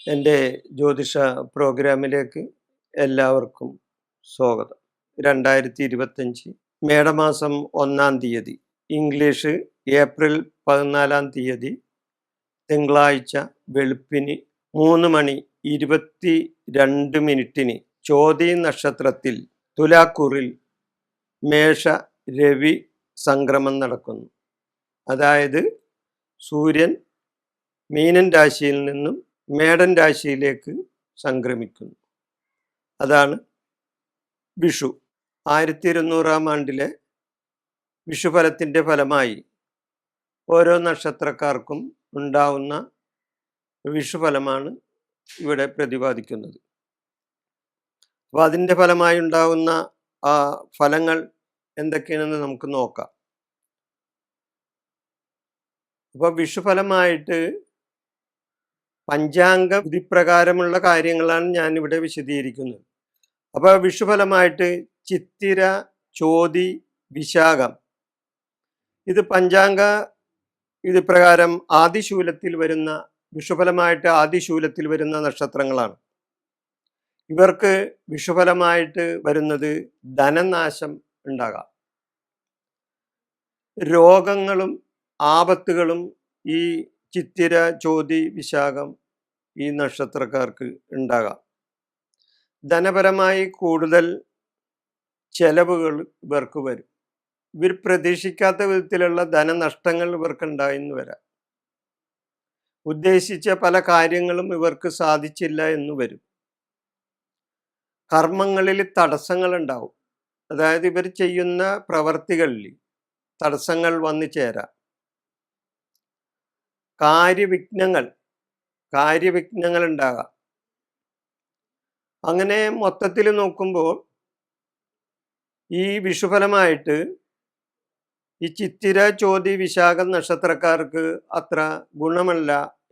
എൻ്റെ ജ്യോതിഷ പ്രോഗ്രാമിലേക്ക് എല്ലാവർക്കും സ്വാഗതം. 2025 മേടമാസം 1-ാം തീയതി, ഇംഗ്ലീഷ് ഏപ്രിൽ 14-ാം തീയതി തിങ്കളാഴ്ച വെളുപ്പിന് 3:22 ചോതി നക്ഷത്രത്തിൽ തുലാക്കൂറിൽ മേഷ രവി സംക്രമം നടക്കുന്നു. അതായത് സൂര്യൻ മീനൻ രാശിയിൽ നിന്നും മേടൻ രാശിയിലേക്ക് സംക്രമിക്കുന്നു. അതാണ് വിഷു. 1200-ാം ആണ്ടിലെ വിഷുഫലത്തിൻ്റെ ഫലമായി ഓരോ നക്ഷത്രക്കാർക്കും ഉണ്ടാവുന്ന വിഷുഫലമാണ് ഇവിടെ പ്രതിപാദിക്കുന്നത്. അപ്പോൾ അതിൻ്റെ ഫലമായി ഉണ്ടാകുന്ന ആ ഫലങ്ങൾ എന്തൊക്കെയാണെന്ന് നമുക്ക് നോക്കാം. അപ്പോൾ വിഷുഫലമായിട്ട് പഞ്ചാംഗ വിധിപ്രകാരമുള്ള കാര്യങ്ങളാണ് ഞാനിവിടെ വിശദീകരിക്കുന്നത്. അപ്പോൾ വിഷുഫലമായിട്ട് ചിത്തിര, ചോതി, വിശാഖം, ഇത് പഞ്ചാംഗ വിധിപ്രകാരം ആദിശൂലത്തിൽ വരുന്ന, വിഷുഫലമായിട്ട് ആദിശൂലത്തിൽ വരുന്ന നക്ഷത്രങ്ങളാണ്. ഇവർക്ക് വിഷുഫലമായിട്ട് വരുന്നത് ധനനാശം ഉണ്ടാകാം, രോഗങ്ങളും ആപത്തുകളും ഈ ചിത്തിര, ചോതി, വിശാഖം ഈ നക്ഷത്രക്കാർക്ക് ഉണ്ടാകാം. ധനപരമായി കൂടുതൽ ചെലവുകൾ ഇവർക്ക് വരും. ഇവർ പ്രതീക്ഷിക്കാത്ത വിധത്തിലുള്ള ധനനഷ്ടങ്ങൾ ഇവർക്ക് ഉണ്ടായെന്ന് വരാം. ഉദ്ദേശിച്ച പല കാര്യങ്ങളും ഇവർക്ക് സാധിച്ചില്ല എന്ന് വരും. കർമ്മങ്ങളിൽ തടസ്സങ്ങൾ ഉണ്ടാവും. അതായത് ഇവർ ചെയ്യുന്ന പ്രവർത്തികളിൽ തടസ്സങ്ങൾ വന്നു ചേരാം. കാര്യവിഘ്നങ്ങൾ ഉണ്ടാകാം. അങ്ങനെ മൊത്തത്തിൽ നോക്കുമ്പോൾ ഈ വിഷുഫലമായിട്ട് ഈ ചിത്തിര, ചോതി, വിശാഖം നക്ഷത്രക്കാർക്ക് അത്ര ഗുണമല്ല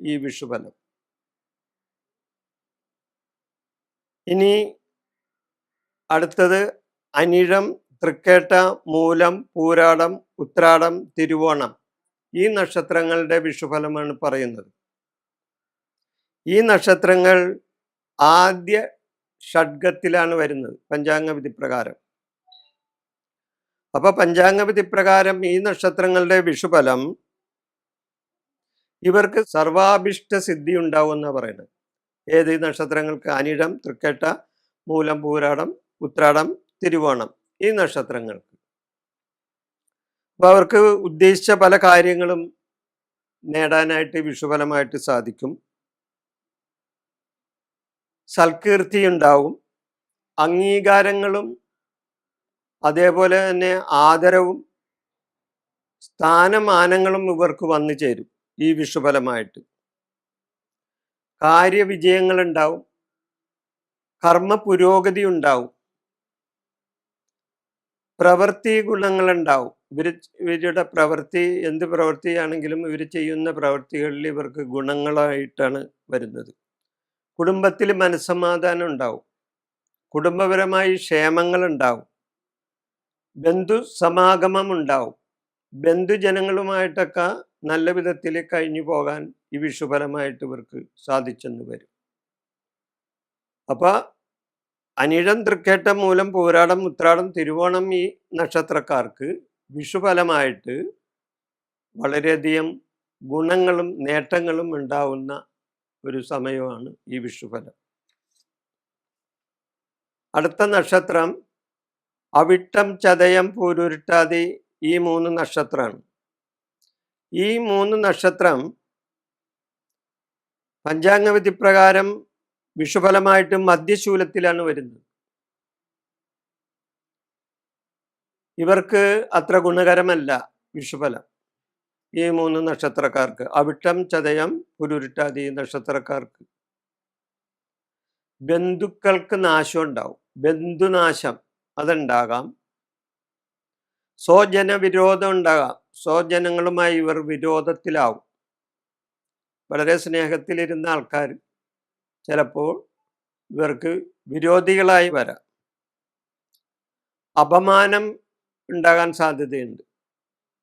ഈ വിഷുഫലം. ഇനി അടുത്തത് അനിഴം, തൃക്കേട്ട, മൂലം, പൂരാടം, ഉത്രാടം, തിരുവോണം ഈ നക്ഷത്രങ്ങളുടെ വിഷുഫലമാണ് പറയുന്നത്. ഈ നക്ഷത്രങ്ങൾ ആദ്യ ഷഡ്ഗത്തിലാണ് വരുന്നത് പഞ്ചാംഗ വിധിപ്രകാരം. അപ്പൊ പഞ്ചാംഗ വിധിപ്രകാരം ഈ നക്ഷത്രങ്ങളുടെ വിഷുഫലം ഇവർക്ക് സർവാഭിഷ്ട സിദ്ധി ഉണ്ടാവും എന്നാണ് പറയുന്നത്. ഏത് നക്ഷത്രങ്ങൾക്ക്? അനിഴം, തൃക്കേട്ട, മൂലം, പൂരാടം, ഉത്രാടം, തിരുവോണം ഈ നക്ഷത്രങ്ങൾക്ക്. അപ്പൊ അവർക്ക് ഉദ്ദേശിച്ച പല കാര്യങ്ങളും നേടാനായിട്ട് വിഷുഫലമായിട്ട് സാധിക്കും. സൽകീർത്തി ഉണ്ടാവും, അംഗീകാരങ്ങളും അതേപോലെ തന്നെ ആദരവും സ്ഥാനമാനങ്ങളും ഇവർക്ക് വന്നു ചേരും ഈ വിഷുഫലമായിട്ട്. കാര്യവിജയങ്ങൾ ഉണ്ടാവും, കർമ്മ പുരോഗതി ഉണ്ടാവും, പ്രവൃത്തി ഗുണങ്ങളുണ്ടാവും. ഇവരുടെ പ്രവൃത്തി, എന്ത് പ്രവൃത്തിയാണെങ്കിലും ഇവർ ചെയ്യുന്ന പ്രവൃത്തികളിൽ ഇവർക്ക് ഗുണങ്ങളായിട്ടാണ് വരുന്നത്. കുടുംബത്തിൽ മനസ്സമാധാനം ഉണ്ടാവും, കുടുംബപരമായി ക്ഷേമങ്ങൾ ഉണ്ടാവും, ബന്ധു സമാഗമം ഉണ്ടാവും, ബന്ധുജനങ്ങളുമായിട്ടൊക്കെ നല്ല വിധത്തിൽ കഴിഞ്ഞു പോകാൻ ഈ വിഷുഫലമായിട്ട് ഇവർക്ക് സാധിച്ചെന്ന് വരും. അപ്പൊ അനിഴം, തൃക്കേട്ടം, മൂലം, പൂരാടം, ഉത്രാടം, തിരുവോണം ഈ നക്ഷത്രക്കാർക്ക് വിഷുഫലമായിട്ട് വളരെയധികം ഗുണങ്ങളും നേട്ടങ്ങളും ഉണ്ടാവുന്ന ഒരു സമയമാണ് ഈ വിഷുഫലം. അടുത്ത നക്ഷത്രം അവിട്ടം, ചതയം, പൂരുരുട്ടാതി ഈ 3 നക്ഷത്രമാണ്. ഈ 3 നക്ഷത്രം പഞ്ചാംഗവിധി പ്രകാരം വിഷുഫലമായിട്ട് മധ്യശൂലത്തിലാണ് വരുന്നത്. ഇവർക്ക് അത്ര ഗുണകരമല്ല വിഷുഫലം ഈ 3 നക്ഷത്രക്കാർക്ക്. അവിട്ടം, ചതയം, പുരുരുട്ടാതി നക്ഷത്രക്കാർക്ക് ബന്ധുക്കൾക്ക് നാശം ഉണ്ടാവും, ബന്ധുനാശം അതുണ്ടാകാം. സ്വജന വിരോധം ഉണ്ടാകാം, സ്വജനങ്ങളുമായി ഇവർ വിരോധത്തിലാവും. വളരെ സ്നേഹത്തിലിരുന്ന ആൾക്കാർ ചിലപ്പോൾ ഇവർക്ക് വിരോധികളായി വരാം. അപമാനം ഉണ്ടാകാൻ സാധ്യതയുണ്ട്.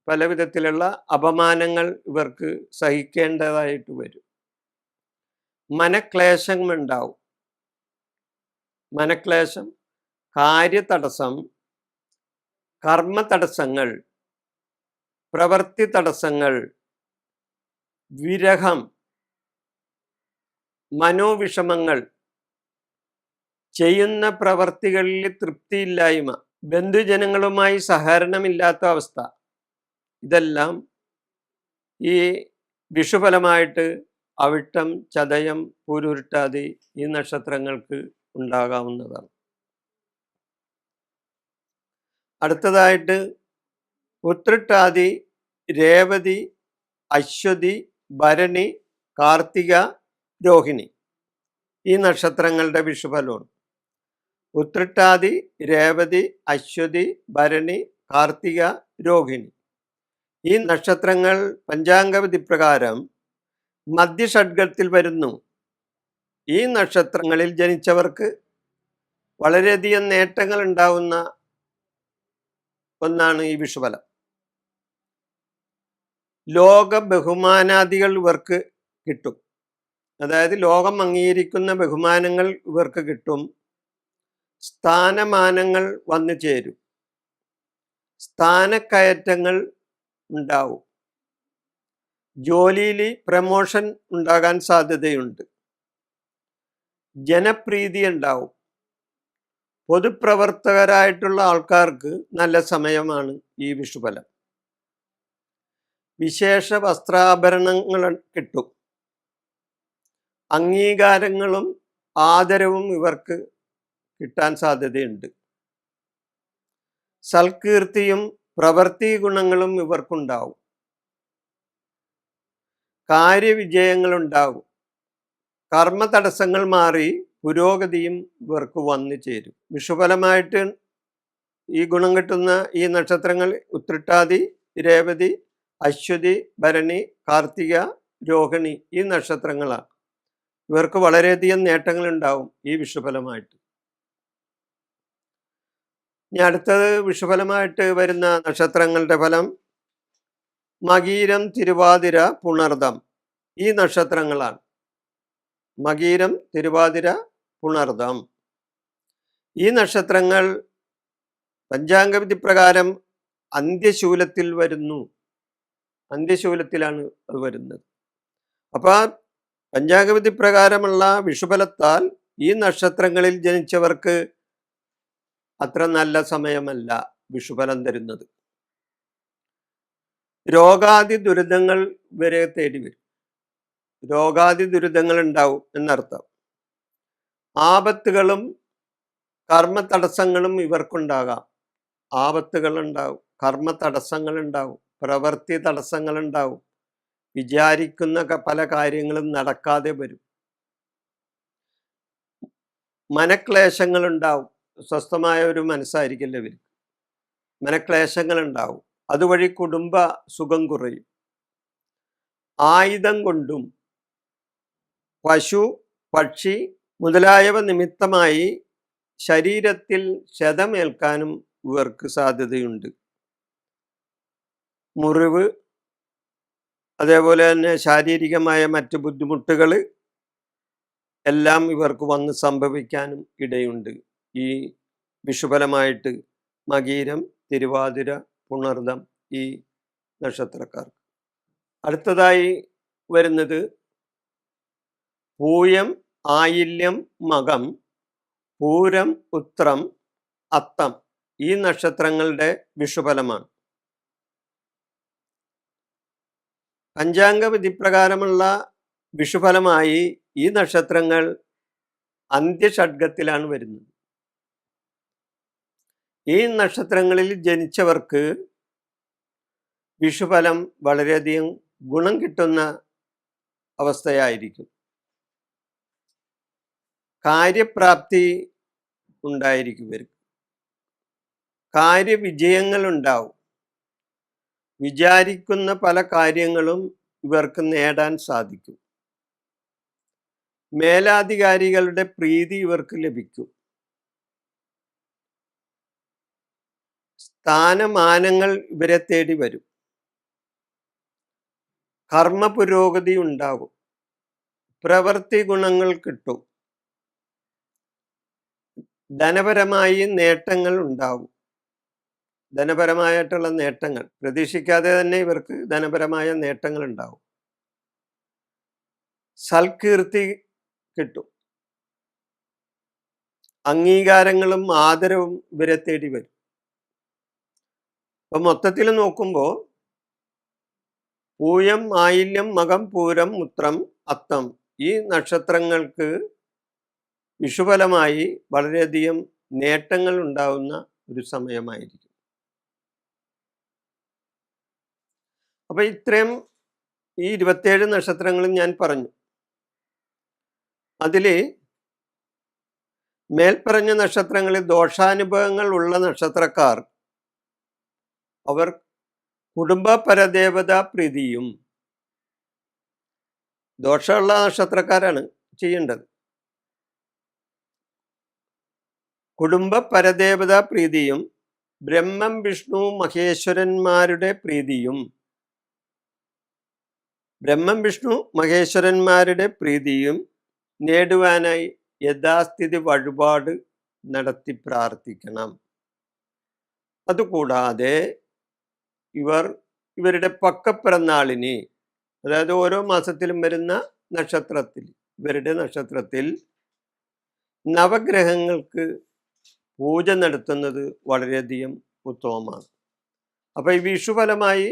പല വിധത്തിലുള്ള അപമാനങ്ങൾ ഇവർക്ക് സഹിക്കേണ്ടതായിട്ട് വരും. മനക്ലേശമുണ്ടാവും. മനക്ലേശം, കാര്യതടസ്സം, കർമ്മ തടസ്സങ്ങൾ, പ്രവൃത്തി തടസ്സങ്ങൾ, വിരഹം, മനോവിഷമങ്ങൾ, ചെയ്യുന്ന പ്രവർത്തികളിൽ തൃപ്തിയില്ലായ്മ, ബന്ധുജനങ്ങളുമായി സഹകരണമില്ലാത്ത അവസ്ഥ, ഇതെല്ലാം ഈ വിഷുഫലമായിട്ട് അവിട്ടം, ചതയം, പൂരുരുട്ടാതി ഈ നക്ഷത്രങ്ങൾക്ക് ഉണ്ടാകാവുന്നതാണ്. അടുത്തതായിട്ട് ഉത്രട്ടാതി, രേവതി, അശ്വതി, ഭരണി, കാർത്തിക, രോഹിണി ഈ നക്ഷത്രങ്ങളുടെ വിഷുഫലമാണ്. ഉത്രട്ടാതി, രേവതി, അശ്വതി, ഭരണി, കാർത്തിക, രോഹിണി ഈ നക്ഷത്രങ്ങൾ പഞ്ചാംഗവിധി പ്രകാരം മധ്യഷഡ്ഗത്തിൽ വരുന്നു. ഈ നക്ഷത്രങ്ങളിൽ ജനിച്ചവർക്ക് വളരെയധികം നേട്ടങ്ങൾ ഉണ്ടാവുന്ന ഒന്നാണ് ഈ വിഷുഫലം. ലോക ബഹുമാനാദികൾ ഇവർക്ക് കിട്ടും. അതായത് ലോകം അംഗീകരിക്കുന്ന ബഹുമാനങ്ങൾ ഇവർക്ക് കിട്ടും. സ്ഥാനമാനങ്ങൾ വന്നു ചേരും. സ്ഥാനക്കയറ്റങ്ങൾ ഉണ്ടാവും. ജോലിയിൽ പ്രമോഷൻ ഉണ്ടാകാൻ സാധ്യതയുണ്ട്. ജനപ്രീതി ഉണ്ടാവും. പൊതുപ്രവർത്തകരായിട്ടുള്ള ആൾക്കാർക്ക് നല്ല സമയമാണ് ഈ വിഷുഫലം. വിശേഷ വസ്ത്രാഭരണങ്ങൾ കിട്ടും. അംഗീകാരങ്ങളും ആദരവും ഇവർക്ക് കിട്ടാൻ സാധ്യതയുണ്ട്. സൽകീർത്തിയും പ്രവൃത്തി ഗുണങ്ങളും ഇവർക്കുണ്ടാവും. കാര്യവിജയങ്ങളുണ്ടാവും. കർമ്മ തടസ്സങ്ങൾ മാറി പുരോഗതിയും ഇവർക്ക് വന്നു ചേരും. വിഷുഫലമായിട്ട് ഈ ഗുണം കിട്ടുന്ന ഈ നക്ഷത്രങ്ങൾ ഉത്രട്ടാതി, രേവതി, അശ്വതി, ഭരണി, കാർത്തിക, രോഹിണി ഈ നക്ഷത്രങ്ങളാണ്. ഇവർക്ക് വളരെയധികം നേട്ടങ്ങൾ ഉണ്ടാവും ഈ വിഷുഫലമായിട്ട്. ഇനി അടുത്തത് വിഷുഫലമായിട്ട് വരുന്ന നക്ഷത്രങ്ങളുടെ ഫലം മകീരം, തിരുവാതിര, പുണർദം ഈ നക്ഷത്രങ്ങളാണ്. മകീരം, തിരുവാതിര, പുണർദം ഈ നക്ഷത്രങ്ങൾ പഞ്ചാംഗവിധി പ്രകാരം അന്ത്യശൂലത്തിൽ വരുന്നു. അന്ത്യശൂലത്തിലാണ് അത് വരുന്നത്. അപ്പോൾ പഞ്ചാംഗവിധി പ്രകാരമുള്ള വിഷുഫലത്താൽ ഈ നക്ഷത്രങ്ങളിൽ ജനിച്ചവർക്ക് അത്ര നല്ല സമയമല്ല വിഷുഫലം തരുന്നത്. രോഗാദി ദുരിതങ്ങൾ വരെ തേടി വരും. രോഗാദി ദുരിതങ്ങൾ ഉണ്ടാവും എന്നർത്ഥം. ആപത്തുകളും കർമ്മ തടസ്സങ്ങളും ഇവർക്കുണ്ടാകാം. ആപത്തുകളുണ്ടാവും, കർമ്മ തടസ്സങ്ങളുണ്ടാവും, പ്രവൃത്തി തടസ്സങ്ങളുണ്ടാവും. വിചാരിക്കുന്ന പല കാര്യങ്ങളും നടക്കാതെ വരും. മനക്ലേശങ്ങളുണ്ടാവും. സ്വസ്ഥമായ ഒരു മനസ്സായിരിക്കില്ല ഇവർക്ക്. മനക്ലേശങ്ങളുണ്ടാവും. അതുവഴി കുടുംബ സുഖം കുറയും. ആയുധം കൊണ്ടും പശു, പക്ഷി മുതലായവ നിമിത്തമായി ശരീരത്തിൽ ക്ഷതമേൽക്കാനും ഇവർക്ക് സാധ്യതയുണ്ട്. മുറിവ്, അതേപോലെ തന്നെ ശാരീരികമായ മറ്റ് ബുദ്ധിമുട്ടുകൾ എല്ലാം ഇവർക്ക് വന്ന് സംഭവിക്കാനും ഇടയുണ്ട് ഈ വിഷുഫലമായിട്ട് മകീരം, തിരുവാതിര, പുണർദം ഈ നക്ഷത്രക്കാർ. അടുത്തതായി വരുന്നത് പൂയം, ആയില്യം, മകം, പൂരം, ഉത്രം, അത്തം ഈ നക്ഷത്രങ്ങളുടെ വിഷുഫലമാണ്. പഞ്ചാംഗ വിധിപ്രകാരമുള്ള വിഷുഫലമായി ഈ നക്ഷത്രങ്ങൾ അന്ത്യഷഡ്ഗത്തിലാണ് വരുന്നത്. ഈ നക്ഷത്രങ്ങളിൽ ജനിച്ചവർക്ക് വിഷുഫലം വളരെയധികം ഗുണം കിട്ടുന്ന അവസ്ഥയായിരിക്കും. കാര്യപ്രാപ്തി ഉണ്ടായിരിക്കും ഇവർക്ക്. കാര്യവിജയങ്ങൾ ഉണ്ടാവും. വിചാരിക്കുന്ന പല കാര്യങ്ങളും ഇവർക്ക് നേടാൻ സാധിക്കും. മേലാധികാരികളുടെ പ്രീതി ഇവർക്ക് ലഭിക്കും. സ്ഥാനമാനങ്ങൾ ഇവരെ തേടി വരും. കർമ്മ പുരോഗതി ഉണ്ടാകും. പ്രവൃത്തി ഗുണങ്ങൾ കിട്ടും, ധനപരമായി നേട്ടങ്ങൾ ഉണ്ടാവും. ധനപരമായിട്ടുള്ള നേട്ടങ്ങൾ പ്രതീക്ഷിക്കാതെ തന്നെ ഇവർക്ക് ധനപരമായ നേട്ടങ്ങൾ ഉണ്ടാവും. സൽകീർത്തി കിട്ടും, അംഗീകാരങ്ങളും ആദരവും ഇവരെ തേടി വരും. അപ്പൊ മൊത്തത്തിൽ നോക്കുമ്പോൾ പൂയം, ആയില്യം, മകം, പൂരം, ഉത്രം, അത്തം ഈ നക്ഷത്രങ്ങൾക്ക് വിഷുഫലമായി വളരെയധികം നേട്ടങ്ങൾ ഉണ്ടാവുന്ന ഒരു സമയമായിരിക്കും. അപ്പൊ ഇത്രയും ഈ 27 നക്ഷത്രങ്ങളും ഞാൻ പറഞ്ഞു. അതില് മേൽപ്പറഞ്ഞ നക്ഷത്രങ്ങളിൽ ദോഷാനുഭവങ്ങൾ ഉള്ള നക്ഷത്രക്കാർ അവർ കുടുംബ പരദേവതാ പ്രീതിയും, ദോഷമുള്ള നക്ഷത്രക്കാരാണ് ചെയ്യേണ്ടത്, കുടുംബ പരദേവതാ പ്രീതിയും ബ്രഹ്മം വിഷ്ണു മഹേശ്വരന്മാരുടെ പ്രീതിയും, ബ്രഹ്മം വിഷ്ണു മഹേശ്വരന്മാരുടെ പ്രീതിയും നേടുവാനായി യഥാസ്ഥിതി വഴിപാട് നടത്തി പ്രാർത്ഥിക്കണം. അതുകൂടാതെ ഇവരുടെ പക്കപ്പിറന്നാളിന്, അതായത് ഓരോ മാസത്തിലും വരുന്ന നക്ഷത്രത്തിൽ, ഇവരുടെ നക്ഷത്രത്തിൽ നവഗ്രഹങ്ങൾക്ക് പൂജ നടത്തുന്നത് വളരെയധികം ഉത്തമമാണ്. അപ്പൊ ഈ വിഷുഫലമായി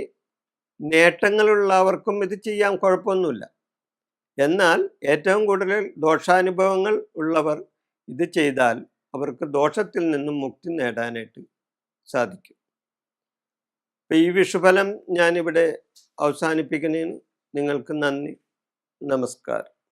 നേട്ടങ്ങളുള്ളവർക്കും ഇത് ചെയ്യാൻ കുഴപ്പമൊന്നുമില്ല. എന്നാൽ ഏറ്റവും കൂടുതൽ ദോഷാനുഭവങ്ങൾ ഉള്ളവർ ഇത് ചെയ്താൽ അവർക്ക് ദോഷത്തിൽ നിന്നും മുക്തി നേടാനായിട്ട് സാധിക്കും. അപ്പം ഈ വിഷുഫലം ഞാനിവിടെ അവസാനിപ്പിക്കുന്നതിന് നിങ്ങൾക്ക് നന്ദി, നമസ്കാരം.